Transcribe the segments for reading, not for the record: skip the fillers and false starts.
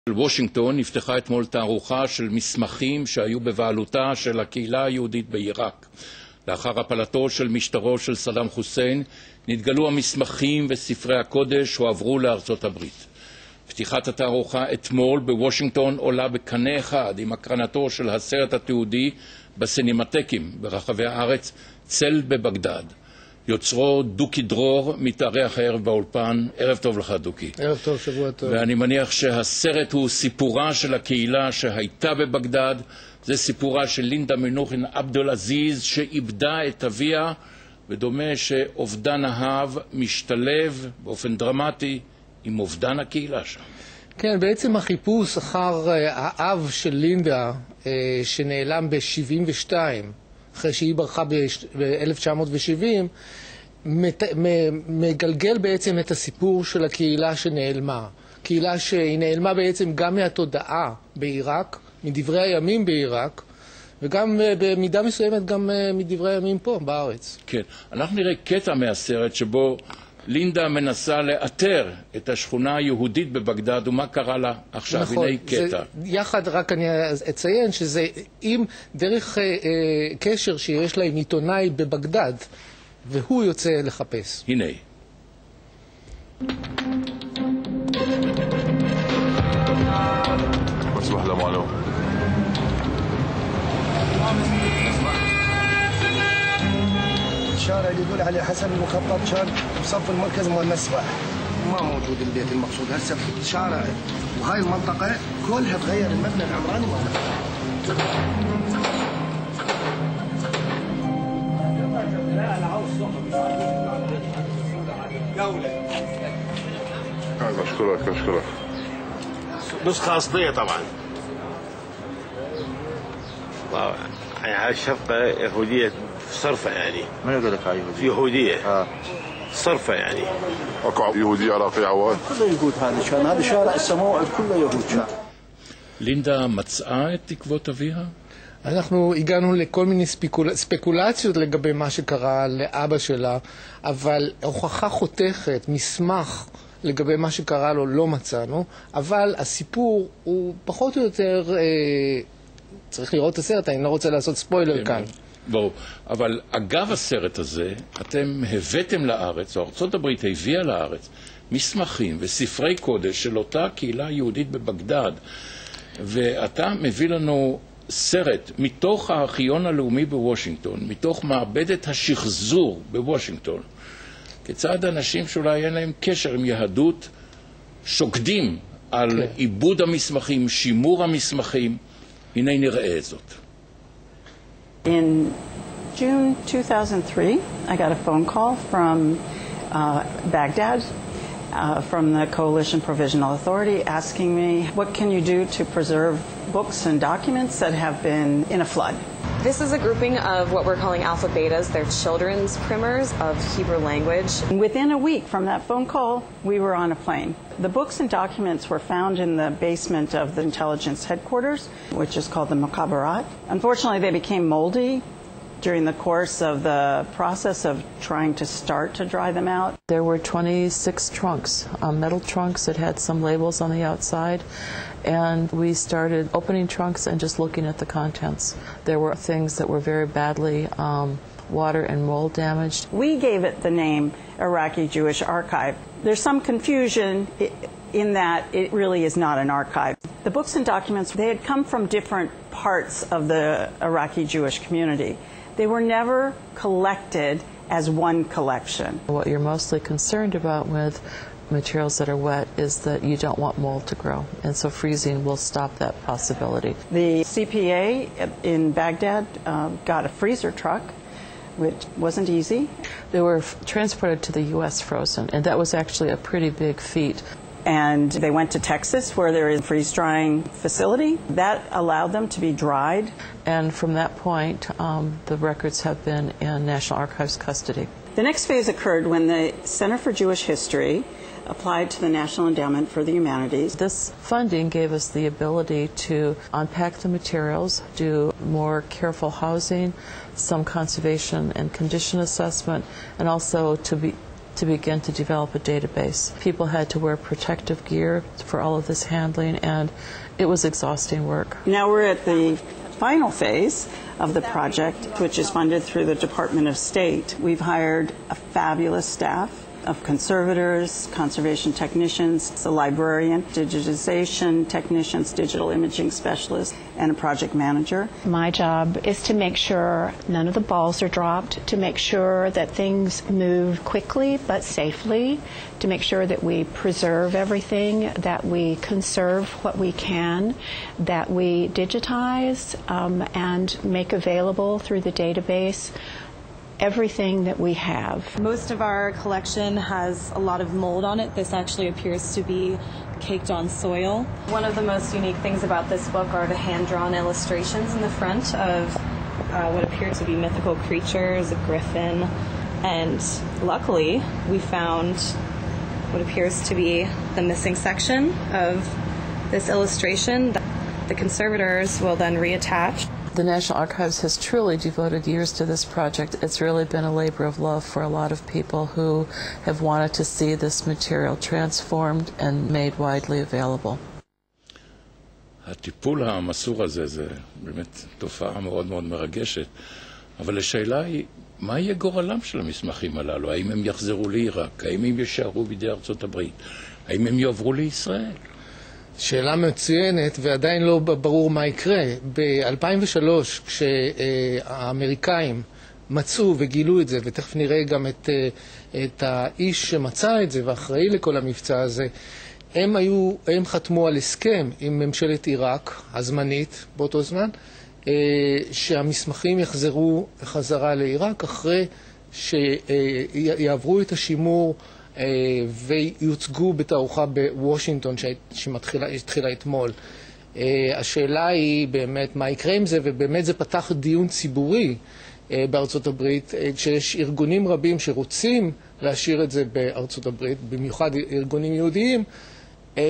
בוושינגטון נפתחה אתמול תערוכה של מסמכים שהיו בבעלותה של הקהילה היהודית בעיראק. לאחר הפלתו של משטרו של סאדאם חוסיין, נתגלו המסמכים וספרי הקודש שהועברו לארצות הברית. פתיחת התערוכה אתמול בוושינגטון עולה בקנה אחד עם הקרנתו של הסרט התיעודי בסינמטקים ברחבי הארץ, צל בבגדד. יוצרו דוקי דרור מתארח הערב באולפן. ערב טוב לך, דוקי. ערב טוב, שבוע טוב. ואני מניח שהסרט הוא סיפורה של הקהילה שהייתה בבגדד. זה סיפורה של לינדה מנוחין עבדול עזיז שאיבדה את אביה, ודומה שאובדן האב משתלב באופן דרמטי עם אובדן הקהילה שם. כן, בעצם החיפוש אחר האב של לינדה שנעלם ב-72, אחרי שהיא ברחה ב-1970, מגלגל בעצם את הסיפור של הקהילה שנעלמה. קהילה שהיא נעלמה בעצם גם מהתודעה בעיראק, מדברי הימים בעיראק, וגם במידה מסוימת גם מדברי הימים פה בארץ. כן, אנחנו נראה קטע מהסרט שבו לינדה מנסה לאתר את השכונה היהודית בבגדד ומה קרה לה עכשיו. נכון, הנה קטע. יחד רק אני אציין שזה עם דרך קשר שיש לה עם עיתונאי בבגדד, והוא יוצא לחפש. הנה. الشارع اللي يقول عليه حسب المخطط شارع بصف المركز مال المسبح ما موجود البيت المقصود هسه شارع وهاي المنطقه كلها تغير المبنى العمراني مالها. أشكرك نسخة أصلية طبعا. هاي الشفقة يهودية صرفة يعني. ما يقول لك هاي يهودية. صرفة يعني. أكو يهودية عراقية عواد. كله يهود هذا شارع السماوة كله يهود شارع. לינדה מצאה את תקוות אביה? אנחנו הגענו לכל מיני ספקולציות לגבי מה שקרה לאבא שלה, אבל הוכחה חותכת, מסמך לגבי מה שקרה לו לא מצאנו, אבל הסיפור הוא פחות או יותר, צריך לראות את הסרט, אני לא רוצה לעשות ספוילר כאן. ברור, אבל אגב הסרט הזה, אתם הבאתם לארץ, או ארצות הברית הביאה לארץ, מסמכים וספרי קודש של אותה קהילה יהודית בבגדד, ואתה מביא לנו סרט מתוך הארכיון הלאומי בוושינגטון, מתוך מעבדת השחזור בוושינגטון, כיצד אנשים שאולי אין להם קשר עם יהדות שוקדים על עיבוד המסמכים, שימור המסמכים. הנה נראה זאת. In June 2003, I got a phone call from Baghdad, from the Coalition Provisional Authority, asking me, what can you do to preserve books and documents that have been in a flood? This is a grouping of what we're calling alpha betas. They're children's primers of Hebrew language. Within a week from that phone call, we were on a plane. The books and documents were found in the basement of the intelligence headquarters, which is called the Mukhabarat. Unfortunately, they became moldy during the course of the process of trying to start to dry them out. There were 26 trunks, metal trunks that had some labels on the outside, and we started opening trunks and just looking at the contents. There were things that were very badly water and mold damaged. We gave it the name Iraqi Jewish Archive. There's some confusion in that it really is not an archive. The books and documents, they had come from different parts of the Iraqi Jewish community. They were never collected as one collection. What you're mostly concerned about with materials that are wet is that you don't want mold to grow, and so freezing will stop that possibility. The CPA in Baghdad got a freezer truck, which wasn't easy. They were transported to the U.S. frozen, and that was actually a pretty big feat. And they went to Texas, where there is a freeze-drying facility. That allowed them to be dried. And from that point, the records have been in National Archives custody. The next phase occurred when the Center for Jewish History applied to the National Endowment for the Humanities. This funding gave us the ability to unpack the materials, do more careful housing, some conservation and condition assessment, and also to to begin to develop a database. People had to wear protective gear for all of this handling, and it was exhausting work. Now we're at the final phase of the project, which is funded through the Department of State. We've hired a fabulous staff of conservators, conservation technicians, a librarian, digitization technicians, digital imaging specialists, and a project manager. My job is to make sure none of the balls are dropped, to make sure that things move quickly but safely, to make sure that we preserve everything, that we conserve what we can, that we digitize and make available through the database everything that we have. Most of our collection has a lot of mold on it. This actually appears to be caked on soil. One of the most unique things about this book are the hand-drawn illustrations in the front of what appear to be mythical creatures, a griffin, and luckily we found what appears to be the missing section of this illustration. The conservators will then reattach. The National Archives has truly devoted years to this project. It's really been a labor of love for a lot of people who have wanted to see this material transformed and made widely available. הטיפול המסור הזה זה באמת תופעה מאוד מאוד מרגשת, אבל השאלה היא, מה יהיה גורלם של המסמכים הללו? האם הם יחזרו לעיראק? האם הם יישארו בידי ארצות הברית? האם הם יועברו לישראל? שאלה מצוינת, ועדיין לא ברור מה יקרה. ב-2003, כשהאמריקאים מצאו וגילו את זה, ותכף נראה גם את האיש שמצא את זה ואחראי לכל המבצע הזה, הם חתמו על הסכם עם ממשלת עיראק, הזמנית באותו זמן, שהמסמכים יחזרו חזרה לעיראק אחרי שיעברו את השימור ויוצגו בתערוכה בוושינגטון שהתחילה אתמול. השאלה היא באמת מה יקרה עם זה, ובאמת זה פתח דיון ציבורי בארצות הברית, שיש ארגונים רבים שרוצים להשאיר את זה בארצות הברית, במיוחד ארגונים יהודיים,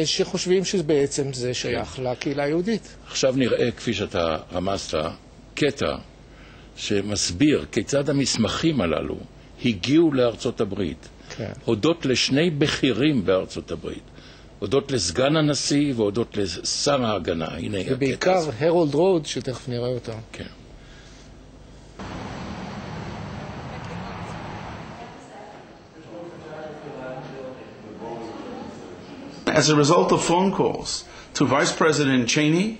שחושבים שבעצם זה שייך לקהילה היהודית. עכשיו נראה, כפי שאתה רמזת, קטע שמסביר כיצד המסמכים הללו הגיעו לארצות הברית. כן. הודות לשני בכירים בארצות הברית. הודות לסגן הנשיא והודות לשר ההגנה. הנה ובעיקר הרולד רוד, שתכף נראה אותו. כן. As a result of phone calls to Vice President Cheney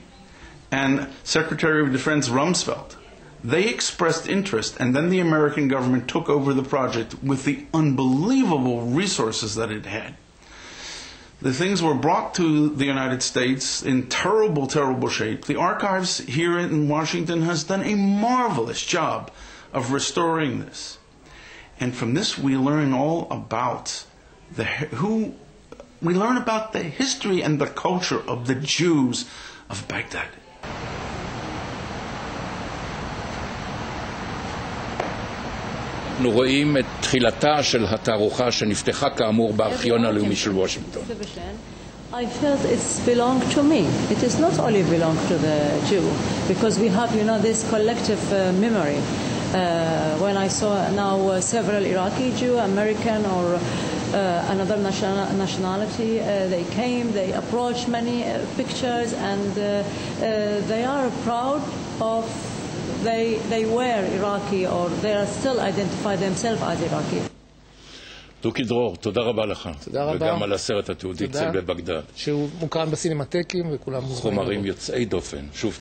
and Secretary of Defense Rumsfeld, they expressed interest, and then the American government took over the project with the unbelievable resources that it had. The things were brought to the United States in terrible, terrible shape. The archives here in Washington has done a marvelous job of restoring this. And from this we learn all about we learn about the history and the culture of the Jews of Baghdad. אנחנו רואים את תחילתה של התערוכה שנפתחה כאמור בארכיון הלאומי של וושינגטון. I felt it's belonged to me. It is not only belong to the Jew, because we have, this collective memory. When I saw now several Iraqi Jew, American or another nationality, they came, they approached many pictures, and they are proud of they were Iraqi, or they are still identify themselves as Iraqi. דוקי דרור, תודה רבה לך. תודה רבה. וגם על הסרט התיעודי בבגדד. שהוא מוקרן בסינמטקים וכולם מוזמנים. חומרים יוצאי דופן. שוב